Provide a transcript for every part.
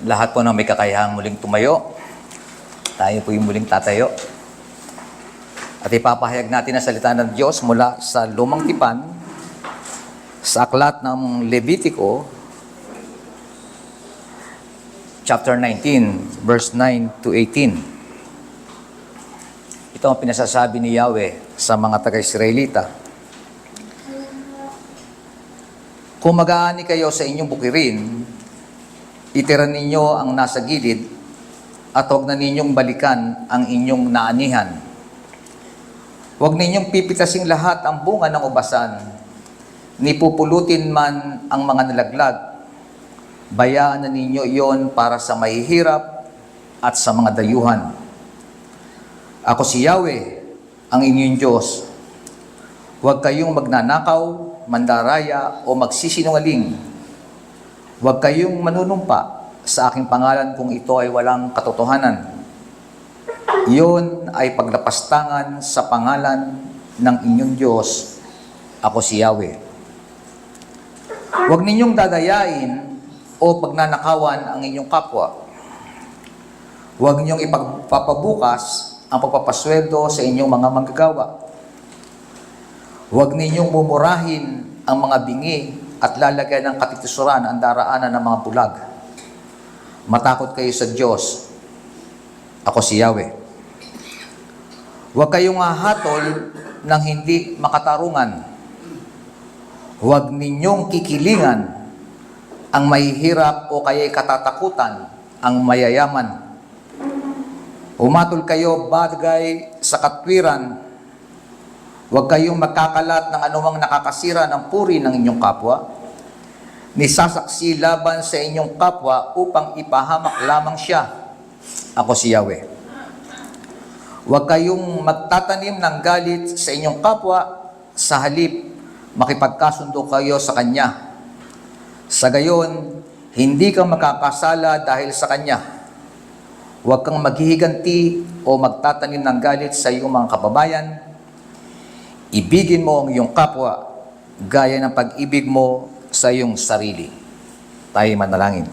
Lahat po ng may kakayahang muling tumayo, tayo po yung muling tatayo. At ipapahayag natin ang salita ng Diyos mula sa Lumang Tipan, sa aklat ng Levitico, chapter 19, verse 9 to 18. Ito ang pinasasabi ni Yahweh sa mga taga-Israelita. Kung mag-aani kayo sa inyong bukirin, itiran ninyo ang nasa gilid at huwag na ninyong balikan ang inyong naanihan. Huwag ninyong pipitasing lahat ang bunga ng ubasan, ni pupulutin man ang mga nalaglag. Bayaan na ninyo iyon para sa mahihirap at sa mga dayuhan. Ako si Yahweh, ang inyong Diyos. Huwag kayong magnanakaw, mandaraya o magsisinungaling. Huwag kayong manunumpa sa aking pangalan kung ito ay walang katotohanan. Iyon ay paglapastangan sa pangalan ng inyong Diyos. Ako si Yahweh. Huwag ninyong dadayain o pagnanakawan ang inyong kapwa. Huwag ninyong ipagpapabukas ang pagpapasweldo sa inyong mga manggagawa. Huwag ninyong mumurahin ang mga bingi at lalagyan ng katitusuran ang daraanan ng mga bulag. Matakot kayo sa Diyos. Ako si Yahweh. Huwag kayong hahatol ng hindi makatarungan. Huwag ninyong kikilingan ang mahihirap o kaya'y katatakutan ang mayayaman. Humatol kayo bagay sa katwiran. Huwag kayong magkakalat ng anumang nakakasira ng puri ng inyong kapwa. Nisasaksi laban sa inyong kapwa upang ipahamak lamang siya. Ako si Yahweh. Huwag kayong magtatanim ng galit sa inyong kapwa, sa halip makipagkasundo kayo sa kanya. Sa gayon, hindi ka makakasala dahil sa kanya. Huwag kang maghihiganti o magtatanim ng galit sa iyong mga kababayan. Ibigin mo ang iyong kapwa gaya ng pag-ibig mo sa iyong sarili. Tayo manalangin.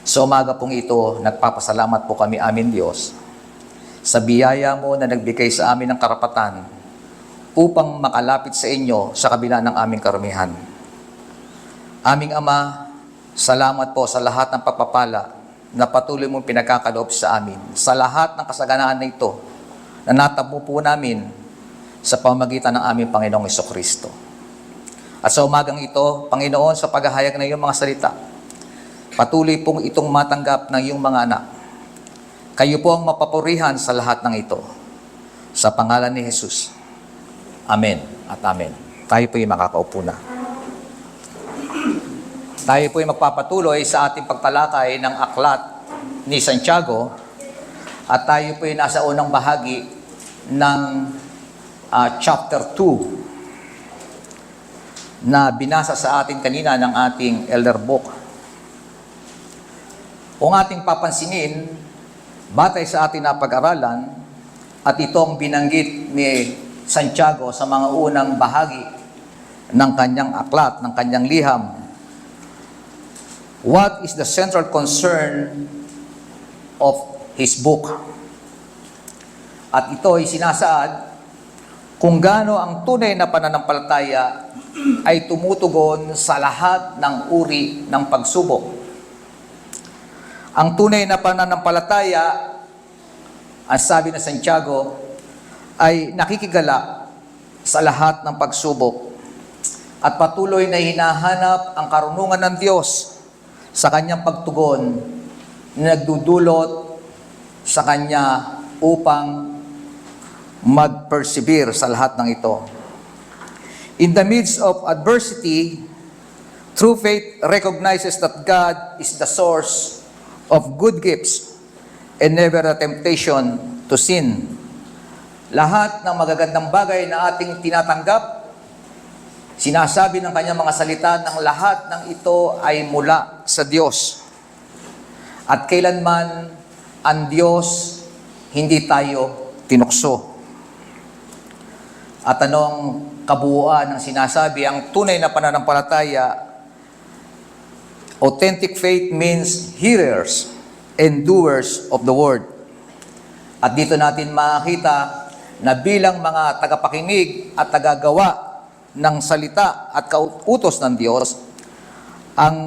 Sa umaga pong ito, nagpapasalamat po kami amin Diyos sa biyaya mo na nagbigay sa amin ng karapatan upang makalapit sa inyo sa kabila ng aming karumihan. Aming Ama, salamat po sa lahat ng pagpapala na patuloy mong pinagkakaloob sa amin, sa lahat ng kasaganaan na ito na natamo po namin sa pamamagitan ng aming Panginoong Jesucristo. At sa umagang ito, Panginoon, sa paghahayag ng iyong mga salita, patuloy pong itong matanggap ng iyong mga anak. Kayo po ang mapapurihan sa lahat ng ito. Sa pangalan ni Jesus. Amen at amen. Tayo po yung makakaupo na. Tayo po yung magpapatuloy sa ating pagtalakay ng aklat ni Santiago at tayo po yung nasa unang bahagi ng chapter 2 na binasa sa atin kanina ng ating elder book. Kung ating papansinin, batay sa ating napag-aralan, at itong binanggit ni Santiago sa mga unang bahagi ng kanyang aklat, ng kanyang liham, what is the central concern of his book? At ito ay sinasaad kung gaano ang tunay na pananampalataya ay tumutugon sa lahat ng uri ng pagsubok. Ang tunay na pananampalataya, ang sabi ng Santiago, ay nakikigala sa lahat ng pagsubok at patuloy na hinahanap ang karunungan ng Diyos sa kanyang pagtugon na nagdudulot sa kanya upang mag-persevere sa lahat ng ito. In the midst of adversity, true faith recognizes that God is the source of good gifts and never a temptation to sin. Lahat ng magagandang bagay na ating tinatanggap, sinasabi ng kanyang mga salita ng lahat ng ito ay mula sa Diyos. At kailanman ang Diyos hindi tayo tinukso. At anong kabuuan ng sinasabi? Ang tunay na pananampalataya Authentic faith means hearers and doers of the word. At dito natin makita na bilang mga tagapakinig at tagagawa ng salita at kautos ng Diyos, ang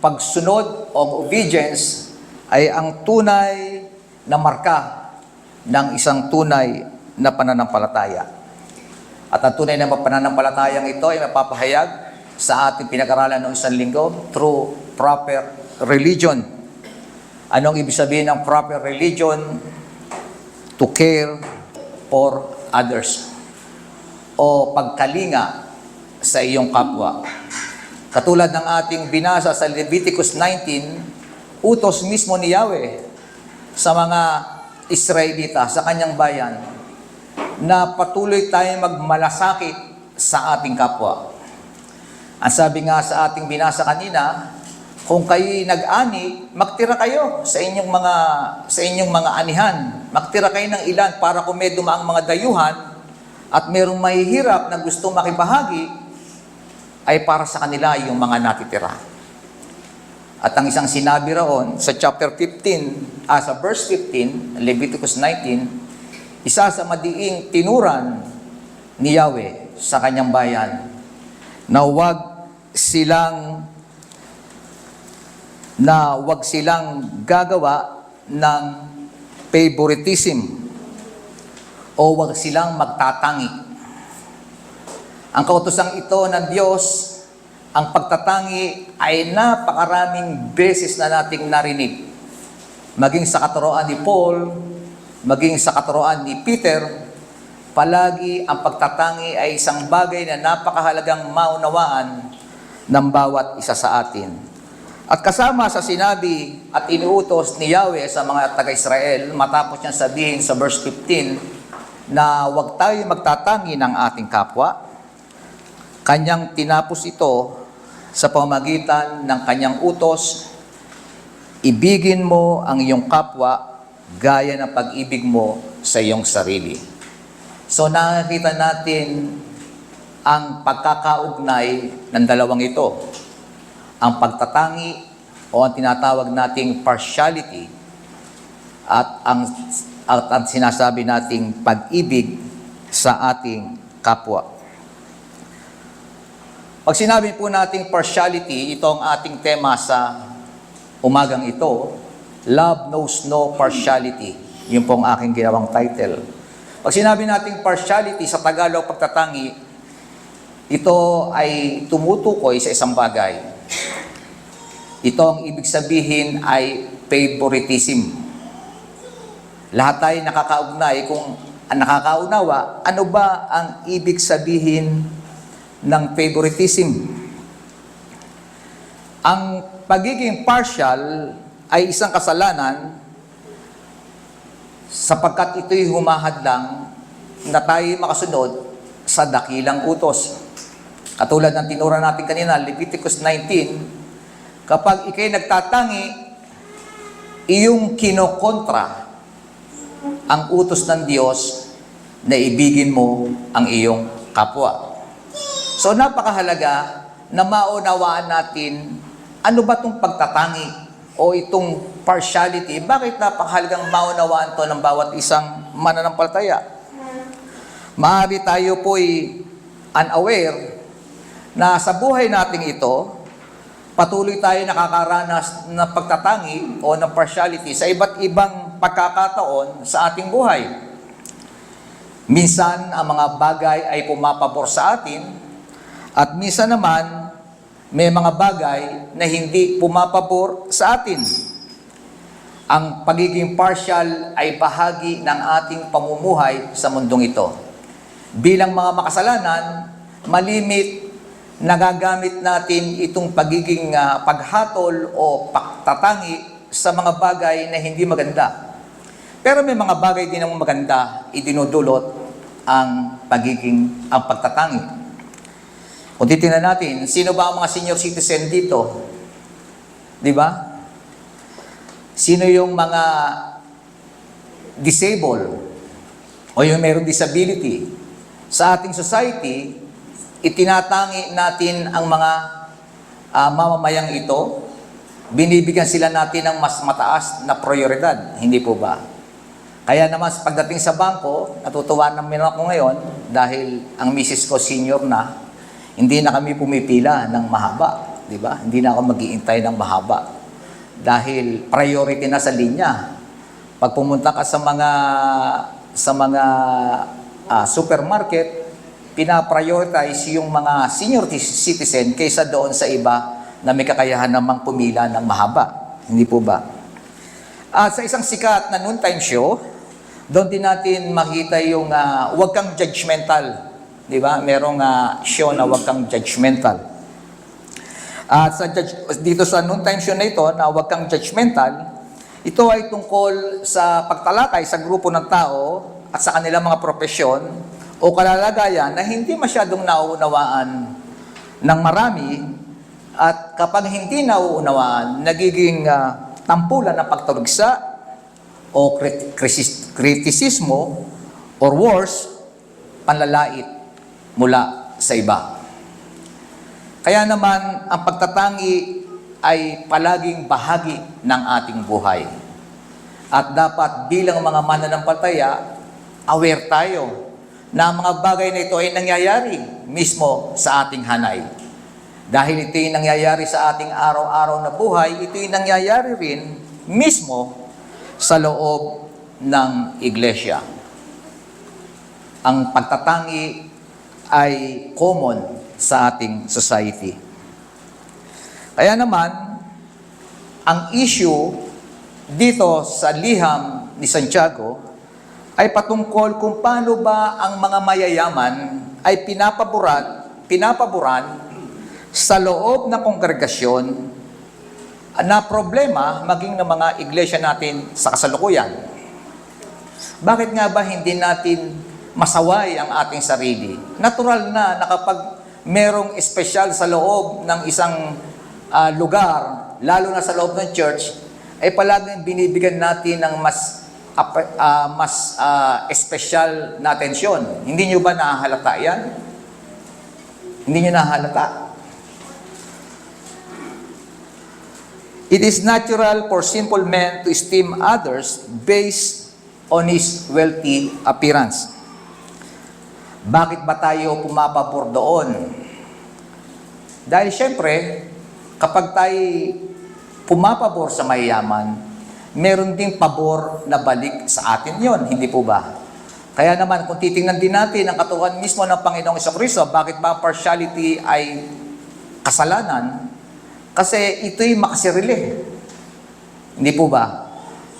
pagsunod o obedience ay ang tunay na marka ng isang tunay na pananampalataya. At ang tunay na pananampalatayang ito ay mapapahayag sa ating pinag-aralan noong isang linggo through proper religion. Anong ibig sabihin ng proper religion? To care for others. O pagkalinga sa iyong kapwa. Katulad ng ating binasa sa Leviticus 19, utos mismo ni Yahweh sa mga Israelita, sa kanyang bayan, na patuloy tayong magmalasakit sa ating kapwa. Ang sabi nga sa ating binasa kanina, kung kayo'y nag-ani, magtira kayo sa inyong mga anihan. Magtira kayo ng ilan para kung may dumaang mga dayuhan at mayroong mahihirap na gusto makibahagi, ay para sa kanila yung mga natitira. At ang isang sinabi roon sa chapter 15, sa verse 15, Leviticus 19, isa sa madiing tinuran ni Yahweh sa kanyang bayan, na wag silang gagawa ng favoritism o wag silang magtatangi. Ang kautosang ito ng Diyos, ang pagtatangi ay napakaraming beses na nating narinig. Maging sa katuroan ni Paul, maging sa katuroan ni Peter, palagi ang pagtatangi ay isang bagay na napakahalagang maunawaan ng bawat isa sa atin. At kasama sa sinabi at inuutos ni Yahweh sa mga taga-Israel, matapos niyang sabihin sa verse 15 na huwag tayo magtatangi ng ating kapwa, kanyang tinapos ito sa pamamagitan ng kanyang utos, ibigin mo ang iyong kapwa gaya ng pag-ibig mo sa iyong sarili. So nakikita natin ang pagkakaugnay ng dalawang ito. Ang pagtatangi o ang tinatawag nating partiality at ang sinasabi nating pag-ibig sa ating kapwa. Pag sinabi po nating partiality, ito ang ating tema sa umagang ito, Love Knows No Partiality. Yun po ang aking ginawang title. Pag sinabi nating partiality sa Tagalog pagtatangi, ito ay tumutukoy sa isang bagay. Ito ang ibig sabihin ay favoritism. Lahat tayo nakakaugnay kung nakakaunawa, ano ba ang ibig sabihin ng favoritism? Ang pagiging partial ay isang kasalanan sapagkat ito'y humahadlang na tayo makasunod sa dakilang utos. Katulad ng tinura natin kanina, Leviticus 19, kapag ikay nagtatangi, iyong kinokontra ang utos ng Diyos na ibigin mo ang iyong kapwa. So napakahalaga na maunawaan natin ano ba itong pagtatangi o itong partiality. Bakit napakahalagang maunawaan to ng bawat isang mananampalataya? Maaari tayo po'y unaware na sa buhay nating ito, patuloy tayo nakakaranas ng pagtatangi o ng partiality sa iba't ibang pagkakataon sa ating buhay. Minsan, ang mga bagay ay pumapabor sa atin at minsan naman, may mga bagay na hindi pumapabor sa atin. Ang pagiging partial ay bahagi ng ating pamumuhay sa mundong ito. Bilang mga makasalanan, malimit nagagamit natin itong pagiging paghatol o pagtatangi sa mga bagay na hindi maganda. Pero may mga bagay din ang maganda, idinudulot ang pagtatangi. Kung titingnan natin, sino ba ang mga senior citizen dito? Di ba? Sino yung mga disabled o yung mayroong disability? Sa ating society, itinatangi natin ang mga mamamayang ito binibigyan sila natin ng mas mataas na prioridad. Hindi po ba? Kaya naman pagdating sa bangko, natutuwa naman ako ngayon dahil ang misis ko senior na, hindi na kami pumipila ng mahaba. Di ba? Hindi na ako mag-iintay ng mahaba. Dahil priority na sa linya. Pag pumunta ka sa mga supermarket, pinaprioritize yung mga senior citizen kaysa doon sa iba na may kakayahan namang pumila ng mahaba. Hindi po ba? At sa isang sikat na noontime show, doon din natin makita yung huwag kang judgmental. Di ba? Merong show na huwag kang judgmental. At dito sa noontime show na ito, na huwag kang judgmental, ito ay tungkol sa pagtalakay sa grupo ng tao at sa kanilang mga profesyon o kalalagayan na hindi masyadong nauunawaan ng marami at kapag hindi nauunawaan, nagiging tampulan ng pagturugsa o kritisismo or worse, panlalait mula sa iba. Kaya naman, ang pagtatangi ay palaging bahagi ng ating buhay. At dapat bilang mga mananampalataya, aware tayo na ang mga bagay na ito ay nangyayari mismo sa ating hanay. Dahil ito ay nangyayari sa ating araw-araw na buhay, ito ay nangyayari rin mismo sa loob ng iglesia. Ang pagtatangi ay common sa ating society. Kaya naman, ang issue dito sa liham ni Santiago ay patungkol kung paano ba ang mga mayayaman ay pinapaboran sa loob ng kongregasyon na problema maging ng mga iglesia natin sa kasalukuyan. Bakit nga ba hindi natin masaway ang ating sarili? Natural na kapag merong espesyal sa loob ng isang lugar, lalo na sa loob ng church, ay palaging binibigyan natin ng mas espesyal na atensyon. Hindi nyo ba nahahalata yan? Hindi nyo nahahalata? It is natural for simple men to esteem others based on his wealthy appearance. Bakit ba tayo pumapabor doon? Dahil syempre, kapag tayo pumapabor sa mayayaman, meron ding pabor na balik sa atin yon, hindi po ba? Kaya naman, kung titingnan din natin ang katawan mismo ng Panginoong Jesucristo, bakit ba partiality ay kasalanan? Kasi ito'y makasirili. Hindi po ba?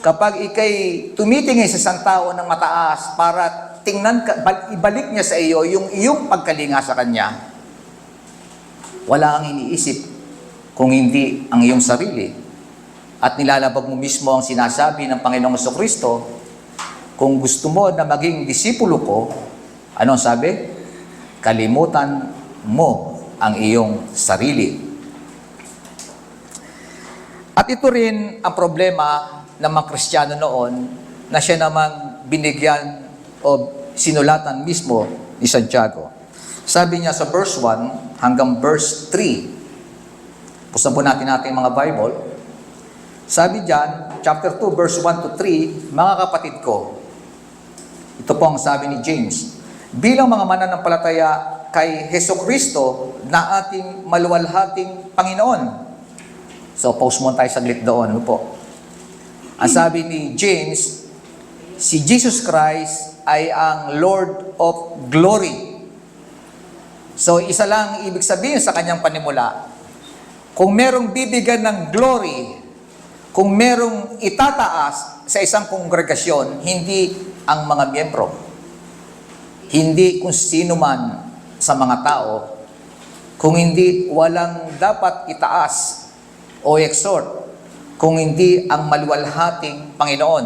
Kapag ikay tumitingin sa isang tao ng mataas para tingnan ka, ibalik niya sa iyo yung iyong pagkalinga sa kanya, wala kang iniisip kung hindi ang iyong sarili. At nilalabag mo mismo ang sinasabi ng Panginoong Jesucristo, kung gusto mo na maging disipulo ko, anong sabi? Kalimutan mo ang iyong sarili. At ito rin ang problema ng mga Kristiyano noon na siya namang binigyan o sinulatan mismo ni Santiago. Sabi niya sa verse 1 hanggang verse 3, pusan po natin mga Bible. Sabi diyan, chapter 2, verse 1 to 3, mga kapatid ko, ito po ang sabi ni James, bilang mga mananampalataya kay Hesukristo na ating maluwalhating Panginoon. So, pause mo tayo saglit doon. Ano po? Ang sabi ni James, si Jesus Christ ay ang Lord of Glory. So, isa lang ibig sabihin sa kanyang panimula. Kung merong bibigyan ng glory, kung merong itataas sa isang kongregasyon, hindi ang mga miyembro. Hindi kung sino man sa mga tao, kung hindi walang dapat itaas o exhort, kung hindi ang maluwalhating Panginoon,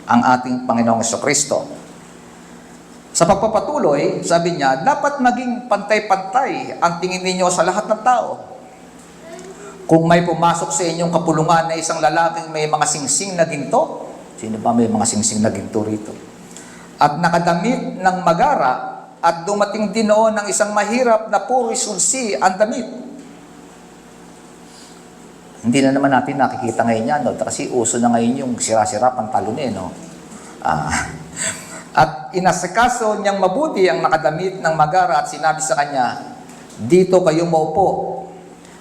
ang ating Panginoong Jesucristo. Sa pagpapatuloy, sabi niya, dapat maging pantay-pantay ang tingin ninyo sa lahat ng tao. Kung may pumasok sa inyong kapulungan na isang lalaking may mga singsing na ginto, sino ba may mga singsing na ginto rito? At nakadamit ng magara, at dumating din noon ng isang mahirap na puro sulsi ang damit. Hindi na naman natin nakikita ngayon yan, no? Kasi uso na ngayon yung sira-sira pantalon no? At inasikaso niyang mabuti ang nakadamit ng magara at sinabi sa kanya, dito kayo maupo.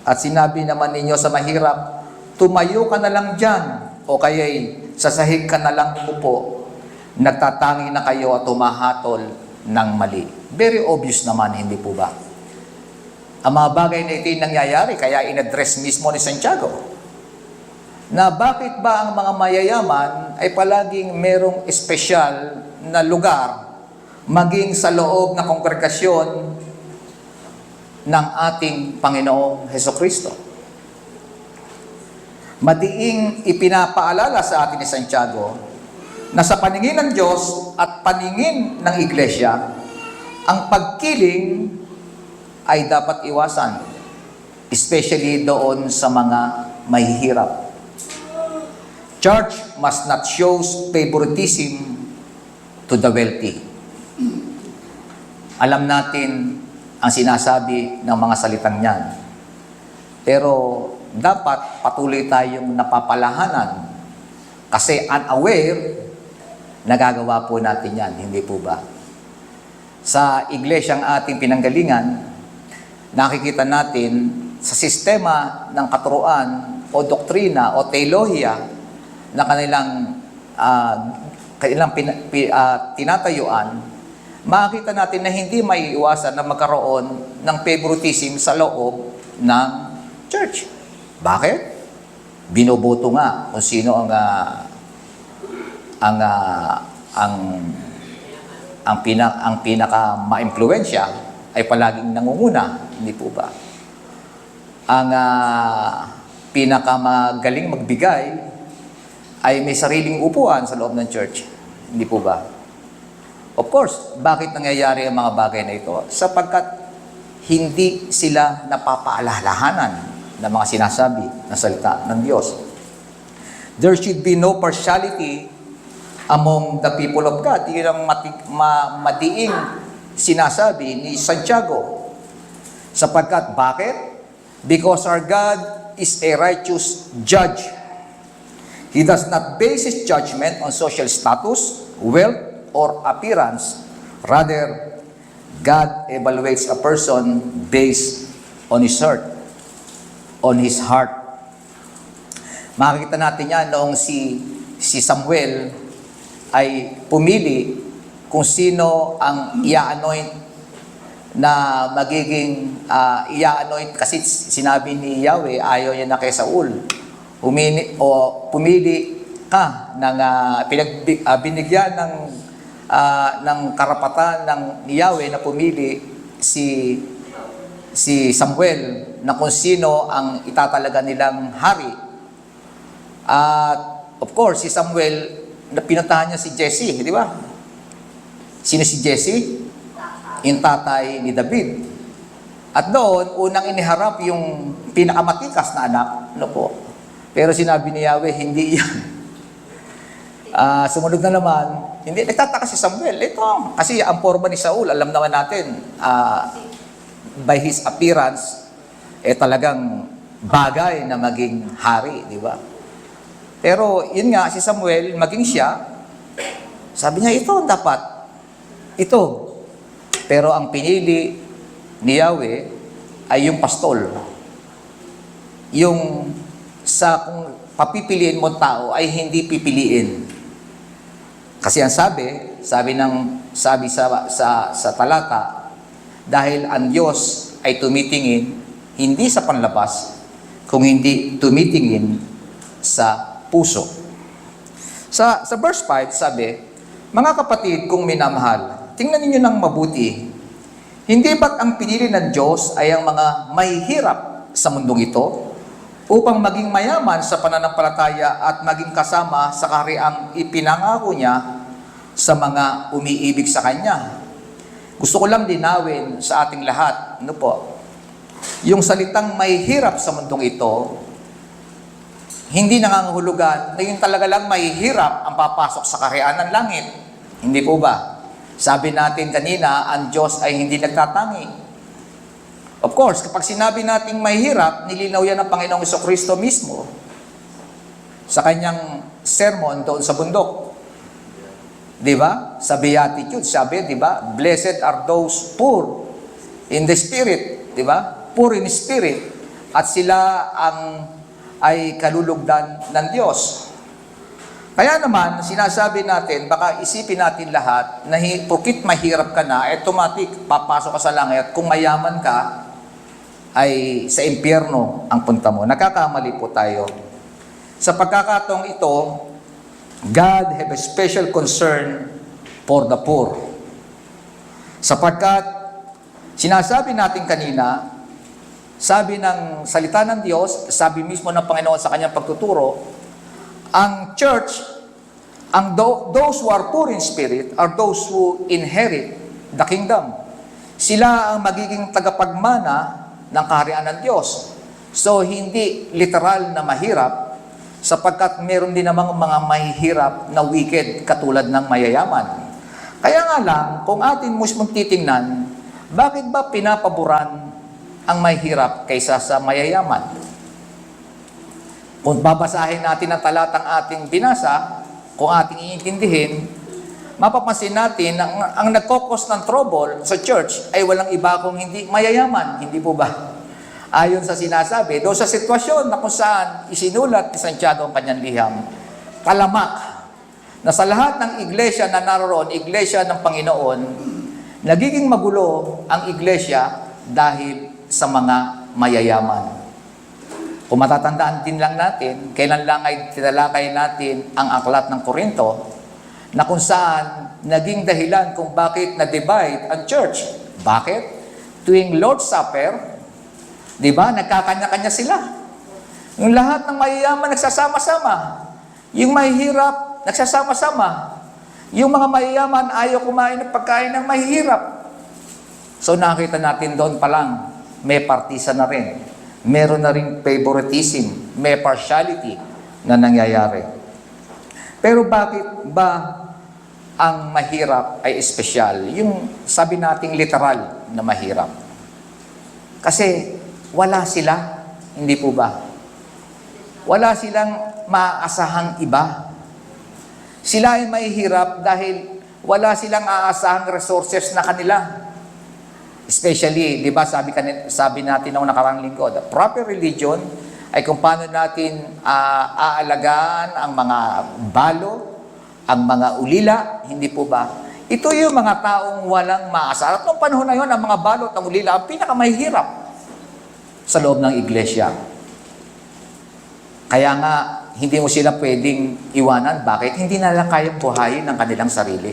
At sinabi naman ninyo sa mahirap, tumayo ka na lang dyan, o kaya'y sasahig ka na lang umupo. Nagtatangi na kayo at tumahatol ng mali. Very obvious naman, hindi po ba? Ang mga bagay na ito yung nangyayari, kaya in-address mismo ni Santiago, na bakit ba ang mga mayayaman ay palaging merong espesyal na lugar maging sa loob ng kongregasyon ng ating Panginoong Hesukristo. Madiing ipinapaalala sa atin ni Santiago na sa paningin ng Diyos at paningin ng Iglesia, ang pagkiling ay dapat iwasan, especially doon sa mga mahihirap. Church must not show favoritism to the wealthy. Alam natin ang sinasabi ng mga salitang yan. Pero dapat patuloy tayong napapalahanan kasi unaware, nagagawa po natin yan, hindi po ba? Sa iglesyang ating pinanggalingan, nakikita natin sa sistema ng katuruan o doktrina o teolohiya na kanilang tinatayuan, makikita natin na hindi maiiwasan na magkaroon ng favoritism sa loob ng church. Bakit? Binoboto nga kung sino ang pinaka ma-impluwensya ay palaging nangunguna, hindi po ba? Ang pinakamagaling magbigay ay may sariling upuan sa loob ng church, hindi po ba? Of course, bakit nangyayari ang mga bagay na ito? Sapagkat hindi sila napapaalalahanan ng mga sinasabi ng salita ng Diyos. There should be no partiality among the people of God. Yun ang madiing sinasabi ni Santiago. Sapagkat, bakit? Because our God is a righteous judge. He does not base His judgment on social status, wealth, or appearance. Rather, God evaluates a person based on his heart. Makikita natin yan noong si Samuel ay pumili kung sino ang i-anoint na magiging i-anoint, kasi sinabi ni Yahweh ayaw niya na kay Saul. Pumili ka ng binigyan ng karapatan ng Yahweh na pumili si Samuel na kung sino ang itatalaga nilang hari. At of course, si Samuel, pinuntahan niya si Jesse, di ba? Sino si Jesse? Yung tatay ni David. At doon, unang iniharap yung pinakamatikas na anak. Ano po? Pero sinabi ni Yahweh, hindi yan. Sumunod na naman, hindi, nagtataka si Samuel. Ito, kasi ang forma ni Saul, alam naman natin, by his appearance, talagang bagay na maging hari, di ba? Pero yun nga, si Samuel, maging siya, sabi niya, ito dapat. Ito. Pero ang pinili ni Yahweh ay yung pastol. Yung kung papipiliin mo tao ay hindi pipiliin. Kasi ang sabi sa talata, dahil ang Diyos ay tumitingin hindi sa panlabas, kung hindi tumitingin sa puso. Sa verse 5, sabi, mga kapatid kong minamahal, tingnan ninyo ng mabuti, hindi ba't ang pinili ng Diyos ay ang mga mahihirap sa mundong ito, upang maging mayaman sa pananampalataya at maging kasama sa kahariang ipinangako niya sa mga umiibig sa Kanya. Gusto ko lang linawin sa ating lahat, ano po, yung salitang mahihirap sa mundong ito, hindi nangangahulugan na yung talaga lang mahihirap ang papasok sa kaharian ng langit. Hindi po ba? Sabi natin kanina, ang Diyos ay hindi nagtatangi. Of course, kapag sinabi nating mahirap, nilinaw yan ng Panginoong Jesucristo mismo sa kanyang sermon doon sa bundok. Di ba? Sa Beatitude, sabi, di ba? Blessed are those poor in the spirit. Di ba? Poor in spirit. At sila ay kalulugdan ng Diyos. Kaya naman, sinasabi natin, baka isipin natin lahat, na pukit mahirap ka na, automatic, papasok ka sa langit. Kung mayaman ka, ay sa impyerno ang punta mo. Nakakamali po tayo. Sa pagkakataong ito, God have a special concern for the poor. Sapagkat, sinasabi natin kanina, sabi ng salita ng Diyos, sabi mismo ng Panginoon sa kanyang pagtuturo, ang church, those who are poor in spirit are those who inherit the kingdom. Sila ang magiging tagapagmana ng kaharian ng Diyos. So, hindi literal na mahirap, sapagkat meron din namang mga mahihirap na wicked katulad ng mayayaman. Kaya nga lang, kung atin mismong titingnan, bakit ba pinapaboran ang mahihirap kaysa sa mayayaman? Kung babasahin natin ang talatang ating binasa, kung ating iintindihin, mapapansin natin na ang nagkokos ng trouble sa church ay walang iba kung hindi mayayaman. Hindi po ba? Ayon sa sinasabi, doon sa sitwasyon na kung saan isinulat ni Santiago ang kanyang liham, talamak na sa lahat ng iglesia na naroon, iglesia ng Panginoon, nagiging magulo ang iglesia dahil sa mga mayayaman. Kung matatandaan din lang natin, kailan lang ay tinalakay natin ang aklat ng Korinto, na kung saan naging dahilan kung bakit na-divide ang church. Bakit? Tuwing Lord's Supper, di ba, nagkakanya-kanya sila. Yung lahat ng mayayaman nagsasama-sama. Yung mahihirap, nagsasama-sama. Yung mga mayayaman ayaw kumain ng pagkain ng mahihirap. So nakita natin doon pa lang, may partisan na rin. Meron na rin favoritism, may partiality na nangyayari. Pero bakit ba ang mahirap ay espesyal? Yung sabi nating literal na mahirap. Kasi wala sila, hindi po ba? Wala silang maaasahang iba. Sila ay mahihirap dahil wala silang aasahang resources na kanila. Especially, di ba, sabi natin noong nakarang linggo, the proper religion ay kung paano natin aalagaan ang mga balo, ang mga ulila, hindi po ba? Ito yung mga taong walang maasar. At noong panahon na yun, ang mga balot ng ulila ang pinakamahirap sa loob ng iglesia. Kaya nga, hindi mo sila pwedeng iwanan. Bakit? Hindi nila kayang buhayin ng kanilang sarili.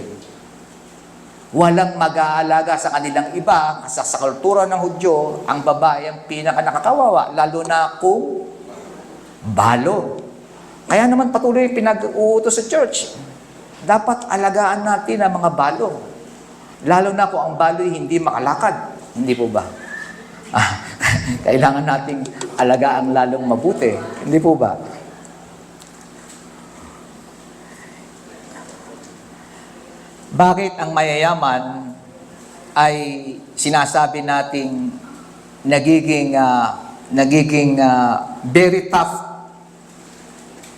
Walang mag-aalaga sa kanilang iba. Sa kultura ng Hudyo, ang babae ang pinaka-nakakawawa, lalo na kung balo. Kaya naman patuloy pinag-uutos sa church. Dapat alagaan natin ang mga balo. Lalo na kung ang balo'y hindi makalakad. Hindi po ba? Kailangan nating alagaan lalong mabuti. Hindi po ba? Bakit ang mayayaman ay sinasabi nating nagiging very tough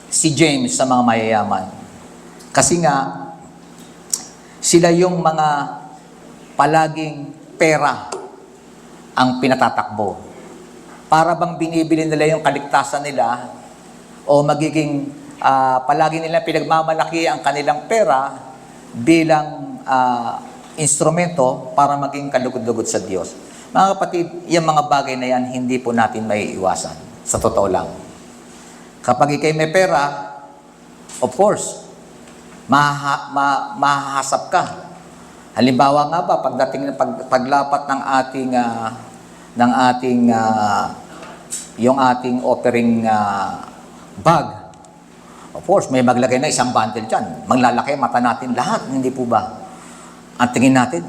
si James sa mga mayayaman? Kasi nga, sila yung mga palaging pera ang pinatatakbo. Para bang binibili nila yung kaligtasan nila o magiging palagi nila pinagmamalaki ang kanilang pera bilang instrumento para maging kalugod-lugod sa Diyos. Mga kapatid, yung mga bagay na yan, hindi po natin may iwasan. Sa totoo lang. Kapag ikay may pera, of course, mahahasap ka. Halimbawa nga ba, pagdating ng paglapat ng ating yung ating offering bag, of course, may maglagay na isang bundle dyan. Maglalaki mata natin lahat, hindi po ba? Ang tingin natin,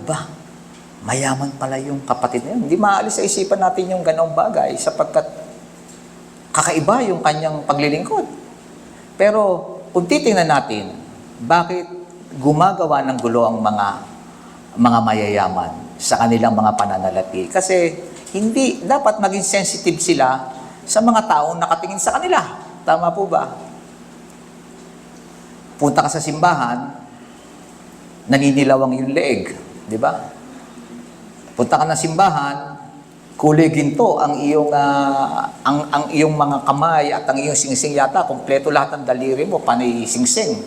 mayaman pala yung kapatid na yun. Hindi maalis sa isipan natin yung ganong bagay sapagkat kakaiba yung kanyang paglilingkod. Pero kung titingnan natin, bakit gumagawa ng gulo ang mga mayayaman sa kanilang mga pananalapi? Kasi Hindi, dapat maging sensitive sila sa mga taong nakatingin sa kanila. Tama po ba? Punta ka sa simbahan, naninilawang yung leeg, di ba? Punta ka ng simbahan, kulay ginto ang iyong ang iyong mga kamay at ang iyong singsing yata, kompleto lahat ng daliri mo, panay singsing.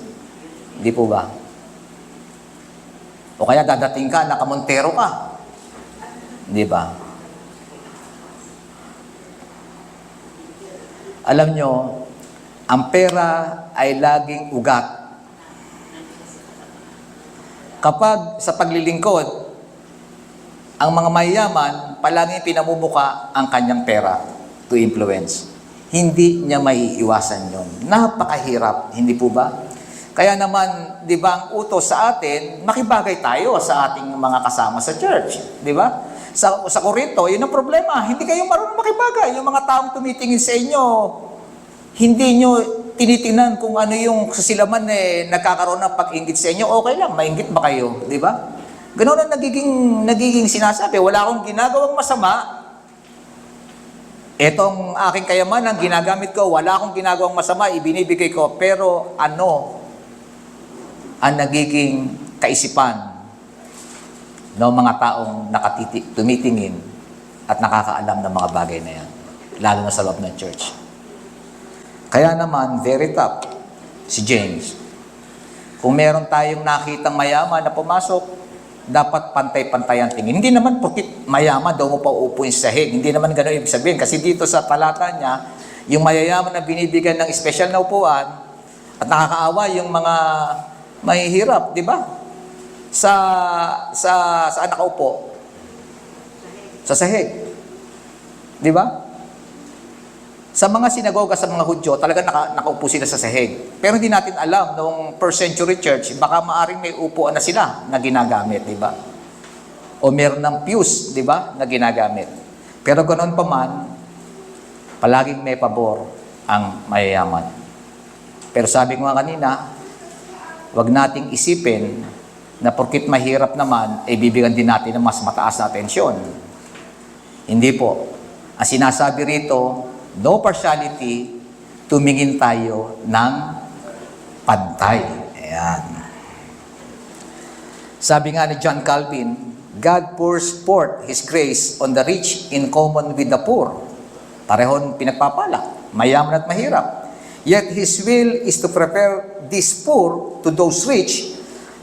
Di po ba? O kaya dadating ka, nakamontero ka. Di ba? Alam nyo, ang pera ay laging ugat. Kapag sa paglilingkod, ang mga mayayaman, palaging pinamumuka ang kanyang pera to influence. Hindi niya maiiwasan yon. Napakahirap, hindi po ba? Kaya naman, di ba, ang utos sa atin, makibagay tayo sa ating mga kasama sa church. Di ba? Sa Korinto, yun ang problema. Hindi kayo marunong makibagay. Yung mga taong tumitingin sa inyo, hindi nyo tinitingnan kung ano yung kasilaman nagkakaroon ng pag-inggit sa inyo. Okay lang, mainggit ba kayo? Di ba? Ganun ang nagiging sinasabi. Wala akong ginagawang masama. Etong aking kayamanan, ginagamit ko. Wala akong ginagawang masama, ibinibigay ko. Pero ano ang nagiging kaisipan ng mga taong tumitingin at nakakaalam ng mga bagay na yan, lalo na sa loob ng church. Kaya naman, very tough si James. Kung meron tayong nakitang mayaman na pumasok, dapat pantay-pantay ang tingin. Hindi naman porkit mayaman daw mo pa uupuin sa sahig. Hindi naman gano'n ibig sabihin. Kasi dito sa talata niya, yung mayayaman na binibigyan ng espesyal na upuan at nakakaawa yung mga mahihirap, di ba? Saan nakaupo? Sa sahig. Di ba? Sa mga sinagoga, sa mga Hudyo, talagang nakaupo sila sa sahig. Pero hindi natin alam, noong first century church, baka maaring may upuan na sila na ginagamit, di ba? O meron ng pews, di ba, na ginagamit. Pero ganoon pa man, palaging may pabor ang mayayaman. Pero sabi ko nga kanina, wag nating isipin na porkit mahirap naman, ay bibigyan din natin ng mas mataas na atensyon. Hindi po. Ang sinasabi rito, no partiality, tumingin tayo ng pantay. Ayan. Sabi nga ni John Calvin, God pours forth His grace on the rich in common with the poor. Parehon pinagpapala, mayaman at mahirap. Yet His will is to prepare this poor to those rich,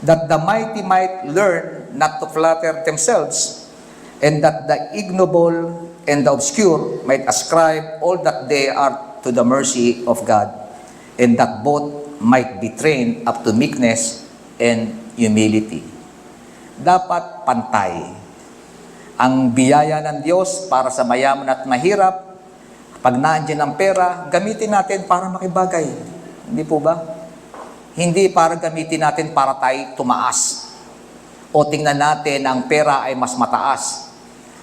that the mighty might learn not to flatter themselves, and that the ignoble and the obscure might ascribe all that they are to the mercy of God, and that both might be trained up to meekness and humility. Dapat pantay. Ang biyaya ng Diyos para sa mayaman at mahirap, pag naandyan ang pera, gamitin natin para makibagay. Hindi po ba? Hindi para gamitin natin para tayo tumaas. O tingnan natin ang pera ay mas mataas.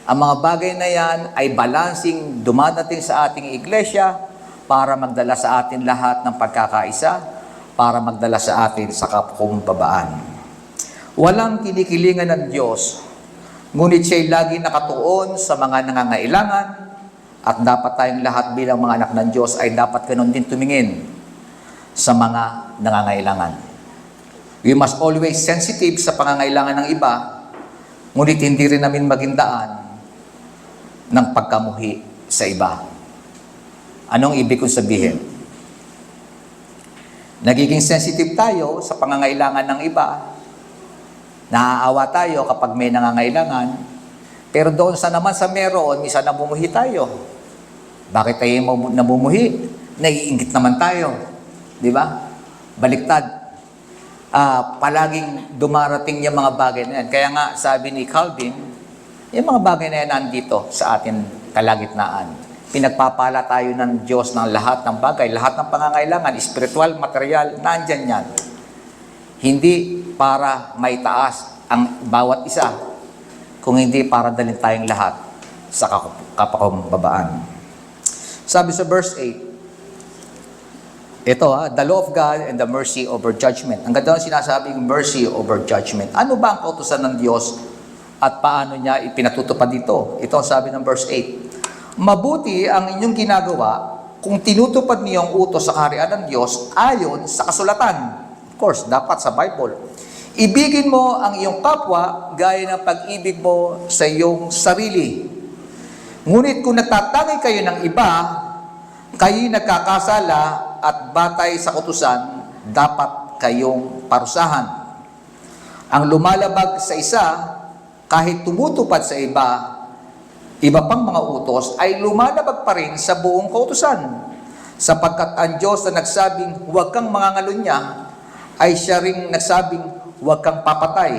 Ang mga bagay na yan ay balancing dumadating sa ating iglesia para magdala sa atin lahat ng pagkakaisa, para magdala sa atin sa kakumbabaan. Walang kinikilingan ng Diyos, ngunit siya'y lagi nakatuon sa mga nangangailangan, at dapat tayong lahat bilang mga anak ng Diyos ay dapat ganun din tumingin sa mga nangangailangan. We must always sensitive sa pangangailangan ng iba, ngunit hindi rin namin maging daan ng pagkamuhi sa iba. Anong ibig kong sabihin? Nagiging sensitive tayo sa pangangailangan ng iba. Naaawa tayo kapag may nangangailangan. Pero doon sa naman sa meron, minsan namumuhi tayo. Bakit tayo namumuhi? Naiinggit naman tayo. Di ba? Baliktad. Palaging dumarating yung mga bagay na yan. Kaya nga, sabi ni Calvin, yung mga bagay na yan nandito sa atin kalagitnaan. Pinagpapala tayo ng Diyos ng lahat ng bagay, lahat ng pangangailangan, spiritual, material, nandyan yan. Hindi para may taas ang bawat isa, kung hindi para dalhin tayong lahat sa kapakumbabaan. Sabi sa verse 8, ito the law of God and the mercy over judgment. Ang ganda ng sinasabing mercy over judgment. Ano ba ang kautusan ng Diyos At paano niya ipinatutupad dito? Ito ang sabi ng verse 8. Mabuti ang inyong ginagawa kung tinutupad niyo ang utos sa kaharian ng Diyos ayon sa kasulatan. Of course, dapat sa Bible. Ibigin mo ang iyong kapwa gaya ng pag-ibig mo sa iyong sarili. Ngunit kung nagtatangi kayo ng iba, kayo nagkakasala at batay sa utusan, dapat kayong parusahan. Ang lumalabag sa isa, kahit tumutupad sa iba pang mga utos, ay lumalabag pa rin sa buong kautusan. Sapagkat ang Diyos na nagsabing, huwag kang mangangalunya, ay siya ring nagsabing, huwag kang papatay.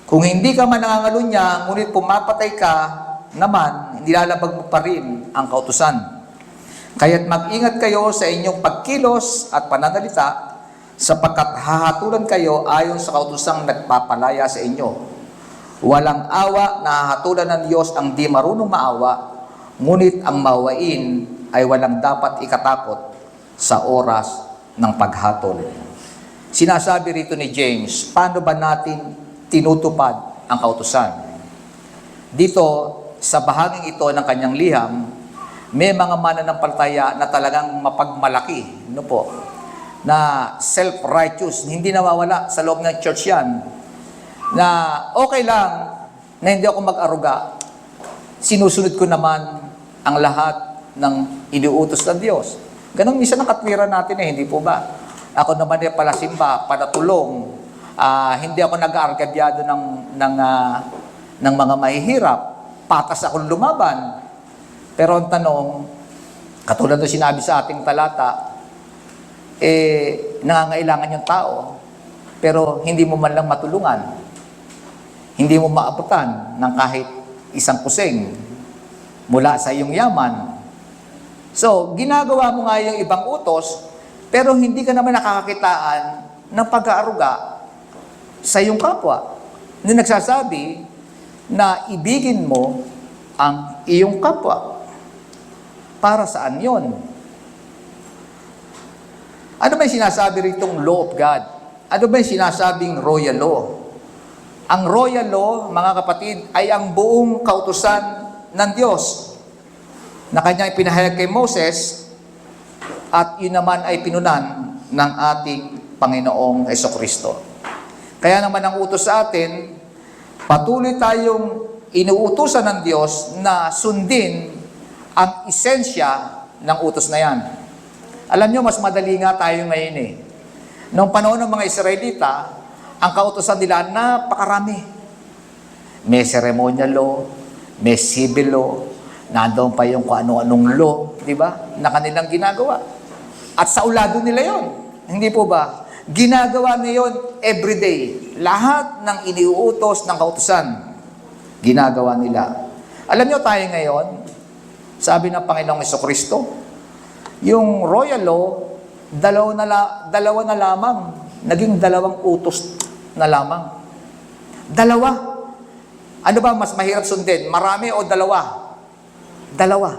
Kung hindi ka man nangangalunya, ngunit pumapatay ka naman, nilalabag mo pa rin ang kautusan. Kaya't mag-ingat kayo sa inyong pagkilos at pananalita, sapagkat hahatulan kayo ayon sa kautusang nagpapalaya sa inyo. Walang awa na hahatulan ng Diyos ang di marunong maawa, ngunit ang maawain ay walang dapat ikatakot sa oras ng paghatol. Sinasabi rito ni James, paano ba natin tinutupad ang kautusan? Dito, sa bahaging ito ng kanyang liham, may mga mananampalataya na talagang mapagmalaki, na self-righteous, hindi nawawala sa loob ng church yan, na okay lang na hindi ako mag-aruga, sinusunod ko naman ang lahat ng iniuutos ng Diyos. Ganun minsan ang katwiran natin hindi po ba? Ako naman ay palasimba, palatulong, hindi ako nag-aargabyado ng mga mahihirap, patas akong lumaban. Pero ang tanong, katulad ng sinabi sa ating talata, nangangailangan yung tao, pero hindi mo man lang matulungan. Hindi mo maabutan ng kahit isang kusing mula sa iyong yaman. So, ginagawa mo nga yung ibang utos, pero hindi ka naman nakakakitaan ng pag-aaruga sa iyong kapwa. Na nagsasabi na ibigin mo ang iyong kapwa. Para saan yon? Ano ba yung sinasabi ritong law of God? Ano ba yung sinasabing royal law? Ang royal law, mga kapatid, ay ang buong kautusan ng Diyos na kanyang ipinahayag kay Moses at yun naman ay pinunan ng ating Panginoong Hesukristo. Kaya naman ang utos sa atin, patuloy tayong inuutusan ng Diyos na sundin ang esensya ng utos na yan. Alam nyo, mas madali nga tayo ngayon Noong panahon ng mga Israelita, ang kautusan nila napakarami. May ceremonial law, may civil law, nandoon pa yung kung ano-anong law, di ba? Na kanilang ginagawa. At sa ulado nila yon, hindi po ba? Ginagawa na yon everyday. Lahat ng iniuutos ng kautusan, ginagawa nila. Alam nyo tayo ngayon, sabi ng Panginoong Hesukristo, yung royal law, dalawa na lamang, naging dalawang utos na lamang. Dalawa. Ano ba mas mahirap sundin? Marami o dalawa? Dalawa.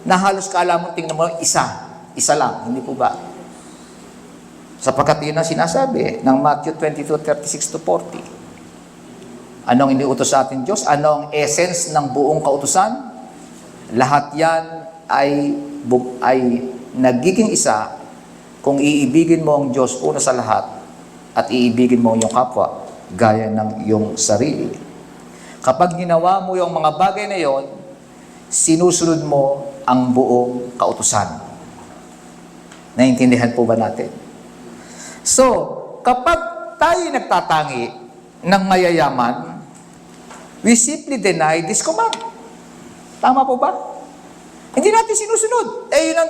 Na halos kala mo, tingnan mo, isa lang, hindi po ba? Sapagkat yun ang sinasabi ng Matthew 22:36-40. Anong iniutos sa atin Diyos? Anong essence ng buong kautusan? Lahat yan ay nagiging isa kung iibigin mo ang Diyos una sa lahat at iibigin mo ang iyong kapwa gaya ng iyong sarili. Kapag ginawa mo yung mga bagay na yon, sinusunod mo ang buong kautusan. Naintindihan po ba natin? So, kapag tayo nagtatangi ng mayayaman, we simply deny this command. Tama po ba? Hindi natin sinusunod. Yun ang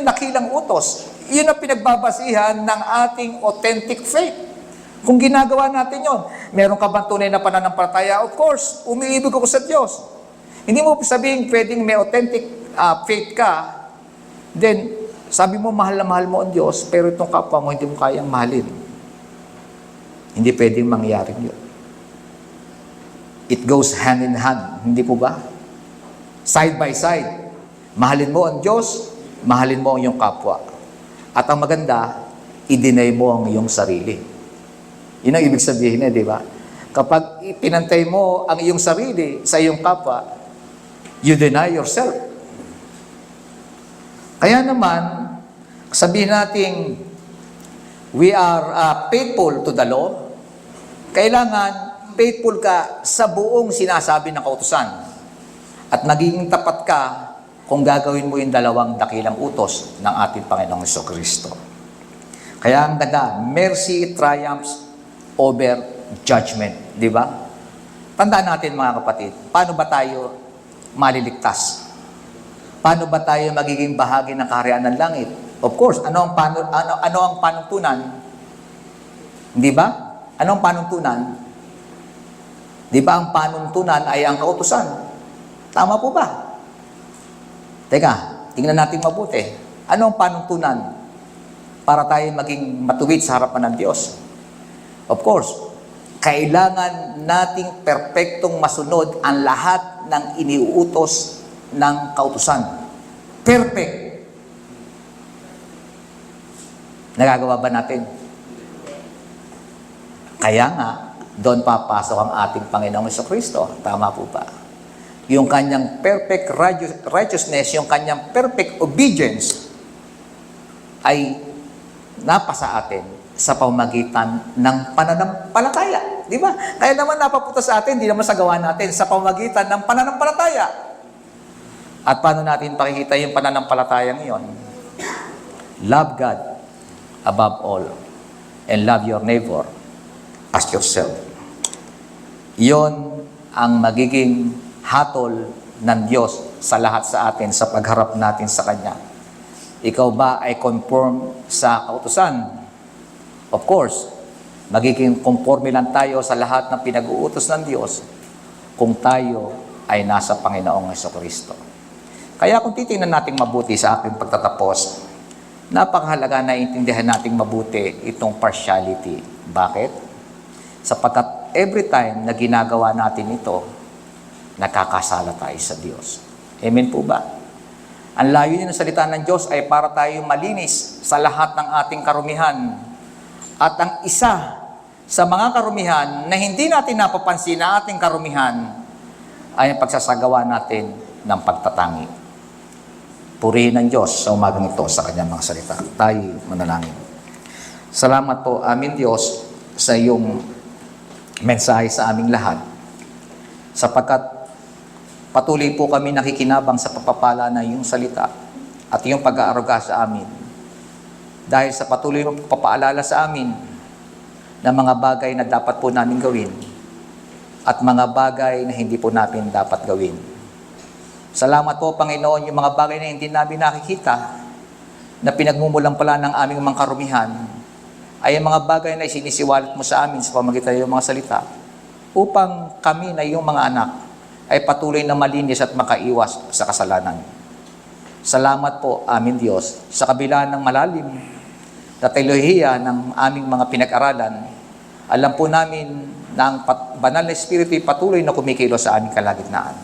dakilang utos. Yun ang pinagbabasihan ng ating authentic faith. Kung ginagawa natin yon, meron ka bang tunay na pananampalataya? Of course, umiibig ako sa Diyos. Hindi mo sabihin pwedeng may authentic faith ka, then sabi mo mahal na mahal mo ang Diyos, pero itong kapwa mo hindi mo kayang mahalin. Hindi pwedeng mangyari yun. It goes hand in hand, hindi po ba? Side by side. Mahalin mo ang Diyos, mahalin mo ang iyong kapwa. At ang maganda, i-deny mo ang iyong sarili. Yun ang ibig sabihin di ba? Kapag ipinantay mo ang iyong sarili sa iyong kapwa, you deny yourself. Kaya naman, sabihin natin, we are faithful to the law. Kailangan faithful ka sa buong sinasabi ng kautusan. At magiging tapat ka kung gagawin mo yung dalawang dakilang utos ng ating Panginoong Jesucristo. Kaya ang ganda, mercy triumphs over judgment. Di ba? Tandaan natin mga kapatid, paano ba tayo maliligtas? Paano ba tayo magiging bahagi ng kaharian ng langit? Of course, ano ang panuntunan? Di ba? Ano ang panuntunan? Di ba ang panuntunan ay ang kautusan? Tama po ba? Teka, tingnan natin mabuti. Ano ang panuntunan para tayo maging matuwid sa harapan ng Diyos? Of course, kailangan nating perpektong masunod ang lahat ng iniuutos ng kautusan. Perfect. Nagagawa ba natin? Kaya nga, doon papasok ang ating Panginoong Jesucristo. Tama po ba? Yung kanyang perfect righteousness, yung kanyang perfect obedience ay napasa atin sa pamamagitan ng pananampalataya. Di ba? Kaya naman napapunta sa atin, di naman sa gawa natin, sa pamamagitan ng pananampalataya. At paano natin pakikita yung pananampalatayang iyon? Love God above all and love your neighbor as yourself. Iyon ang magiging hatol ng Diyos sa lahat sa atin sa pagharap natin sa Kanya. Ikaw ba ay conform sa kautusan? Of course, magiging conforme lang tayo sa lahat ng pinag-uutos ng Diyos kung tayo ay nasa Panginoong Jesucristo. Kaya kung titingnan natin mabuti sa ating pagtatapos, napakahalaga na intindihan natin mabuti itong partiality. Bakit? Sapagkat every time na ginagawa natin ito, nakakasala tayo sa Diyos. Amen po ba? Ang layunin ng salita ng Diyos ay para tayo malinis sa lahat ng ating karumihan. At ang isa sa mga karumihan na hindi natin napapansin na ating karumihan ay ang pagsasagawa natin ng pagtatangi. Purihin ng Diyos sa umagang ito sa kanyang mga salita. Tayo manalangin. Salamat po, amin Diyos, sa iyong mensahe sa aming lahat. Sapagkat patuloy po kami nakikinabang sa papapala na iyong salita at iyong pag-aaruga sa amin. Dahil sa patuloy mong papaalala sa amin ng mga bagay na dapat po namin gawin at mga bagay na hindi po namin dapat gawin. Salamat po, Panginoon, yung mga bagay na hindi namin nakikita na pinagmumulang pala ng aming mga karumihan ay ang mga bagay na isinisiwalat mo sa amin sa pamagitan ng mga salita upang kami na iyong mga anak ay patuloy na malinis at makaiwas sa kasalanan. Salamat po, amin Diyos, sa kabila ng malalim na teolohiya ng aming mga pinag-aralan. Alam po namin na ang banal na Espiritu ay patuloy na kumikilos sa aming kalagitnaan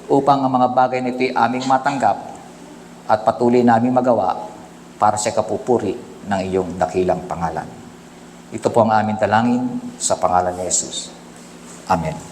upang ang mga bagay na ito ay aming matanggap at patuloy namin magawa para sa kapupuri ng iyong dakilang pangalan. Ito po ang aming dalangin sa pangalan ni Jesus. Amen.